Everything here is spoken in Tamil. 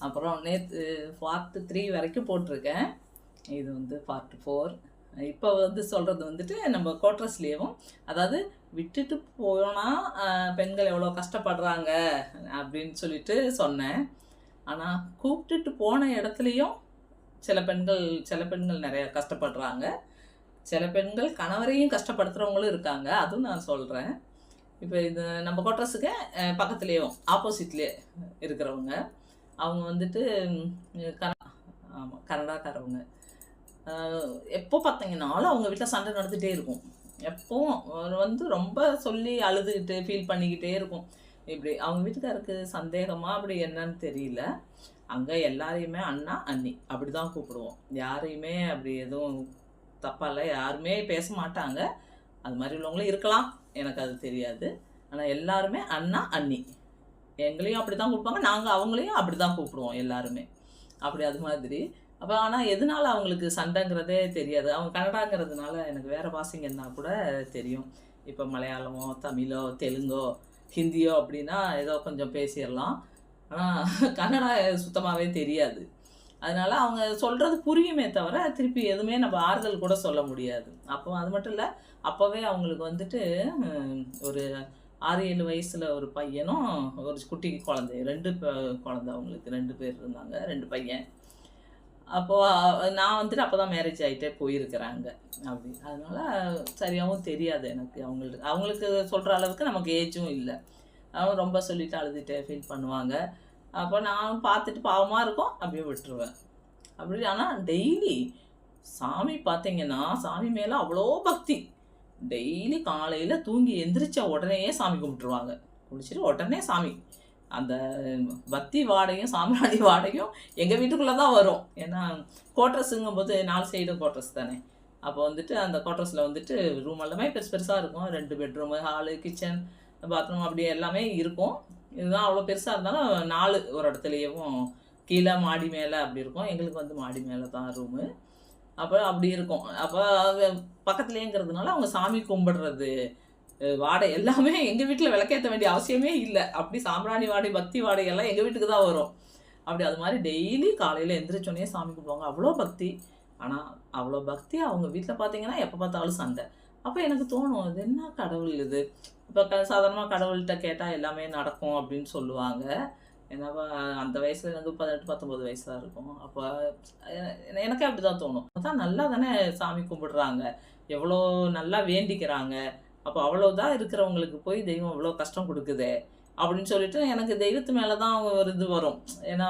அப்புறம் நேற்று பார்ட் 3 வரைக்கும் போட்டிருக்கேன். இது பார்ட் 4. இப்போ சொல்கிறது நம்ம கோட்ரஸ்லேயும், அதாவது விட்டுட்டு போனால் பெண்கள் எவ்வளோ கஷ்டப்படுறாங்க அப்படின்னு சொல்லிட்டு சொன்னேன். ஆனால் கூப்பிட்டுட்டு போன இடத்துலையும் சில பெண்கள் நிறைய கஷ்டப்படுறாங்க. சில பெண்கள் கணவரையும் கஷ்டப்படுத்துகிறவங்களும் இருக்காங்க. அதுவும் நான் சொல்கிறேன். இப்போ இது நம்ம கோட்ரஸுக்கு பக்கத்துலேயும் ஆப்போசிட்லேயே இருக்கிறவங்க, அவங்க ஆமாம் கனடாக்காரவங்க. எப்போ பார்த்தீங்கன்னாலும் அவங்க வீட்டில் சண்டை நடந்துகிட்டே இருக்கும். எப்போவும் ரொம்ப சொல்லி அழுதுகிட்டு ஃபீல் பண்ணிக்கிட்டே இருக்கும். இப்படி அவங்க வீட்டுக்காருக்கு சந்தேகமாக அப்படி என்னன்னு தெரியல. அங்கே எல்லாரையுமே அண்ணா அண்ணி அப்படி தான் கூப்பிடுவோம். யாரையுமே அப்படி எதுவும் தப்பாக இல்லை, யாருமே பேச மாட்டாங்க. அது மாதிரி உள்ளவங்களும் இருக்கலாம், எனக்கு அது தெரியாது. ஆனால் எல்லாருமே அண்ணா அண்ணி, எங்களையும் அப்படி தான் கூப்பிடுவாங்க, நாங்கள் அவங்களையும் அப்படி தான் கூப்பிடுவோம் எல்லாருமே. அப்படி அது மாதிரி. அப்போ ஆனால் எதனால அவங்களுக்கு சண்டைங்கிறதே தெரியாது. அவங்க கன்னடாங்கிறதுனால எனக்கு வேறு பாஷைங்கன்னா கூட தெரியும். இப்போ மலையாளமோ தமிழோ தெலுங்கோ ஹிந்தியோ அப்படின்னா ஏதோ கொஞ்சம் பேசிடலாம். ஆனால் கன்னடா சுத்தமாகவே தெரியாது. அதனால் அவங்க சொல்கிறது புரியுமே தவிர திருப்பி எதுவுமே நம்ம ஆறுதல் கூட சொல்ல முடியாது. அப்போ அது மட்டும் இல்லை, அப்போவே அவங்களுக்கு ஒரு 6-7 வயசில் ஒரு பையனும் ஒரு குட்டி குழந்தை, 2 குழந்தை, அவங்களுக்கு 2 பேர் இருந்தாங்க, 2 பையன். அப்போது நான் அப்போ தான் மேரேஜ் ஆகிட்டே போயிருக்கிறாங்க அப்படி. அதனால் சரியாகவும் தெரியாது எனக்கு. அவங்களுக்கு சொல்கிற அளவுக்கு நமக்கு ஏஜும் இல்லை. அவங்க ரொம்ப சொல்லிட்டு அழுதுகிட்டே ஃபீல் பண்ணுவாங்க. அப்போ நான் பார்த்துட்டு பாவமாக இருக்கும், அப்படியே விட்டுருவேன் அப்படி. ஆனால் டெய்லி சாமி பார்த்தீங்கன்னா, சாமி மேலே அவ்வளோ பக்தி. டெய்லி காலையில் தூங்கி எந்திரிச்ச உடனேயே சாமி கும்பிட்டுருவாங்க. குளிச்சுட்டு உடனே சாமி. அந்த பக்தி வாடையும் சாம்பிராணி வாடையும் எங்கள் வீட்டுக்குள்ளே தான் வரும். ஏன்னா கோட்ரஸுங்கும் போது 4 சைடும் கோட்ரஸ் தானே. அப்போ அந்த கோட்ரஸில் ரூம் எல்லாமே பெருசாக இருக்கும். 2 பெட்ரூமு, ஹாலு, கிச்சன், பாத்ரூம் அப்படி எல்லாமே இருக்கும். இதுதான் அவ்வளோ பெருசாக இருந்தாலும் 4 ஒரு இடத்துலையும் கீழே மாடி மேலே அப்படி இருக்கும். எங்களுக்கு மாடி மேலே தான் ரூமு. அப்போ அப்படி இருக்கும். அப்போ பக்கத்துலேங்கிறதுனால அவங்க சாமி கும்பிடுறது வாடை எல்லாமே எங்கள் வீட்டில் விளக்கேற்ற வேண்டிய அவசியமே இல்லை. அப்படி சாம்பிராணி வாடை பக்தி வாடையெல்லாம் எங்கள் வீட்டுக்கு தான் வரும். அப்படி அது மாதிரி டெய்லி காலையில் எந்திரிச்சோன்னே சாமி கும்பிடுவாங்க. அவ்வளோ பக்தி. ஆனால் அவ்வளோ பக்தி அவங்க வீட்டில் பார்த்தீங்கன்னா எப்போ பார்த்தாலும் சண்டை. அப்போ எனக்கு தோணும், இது என்ன கடவுள் இது? இப்போ சாதாரணமாக கடவுள்கிட்ட கேட்டால் எல்லாமே நடக்கும் அப்படின்னு சொல்லுவாங்க. ஏன்னா அந்த வயசில் எனக்கு 18-19 வயசு தான் இருக்கும். அப்போ எனக்கே அப்படி தான் தோணும். அதான் நல்லா தானே சாமி கும்பிடுறாங்க, எவ்வளோ நல்லா வேண்டிக்கிறாங்க. அப்போ அவ்வளோதான் இருக்கிறவங்களுக்கு போய் தெய்வம் இவ்வளோ கஷ்டம் கொடுக்குதே அப்படின்னு சொல்லிட்டு எனக்கு தெய்வத்து மேலே தான் ஒரு இது வரும். ஏன்னா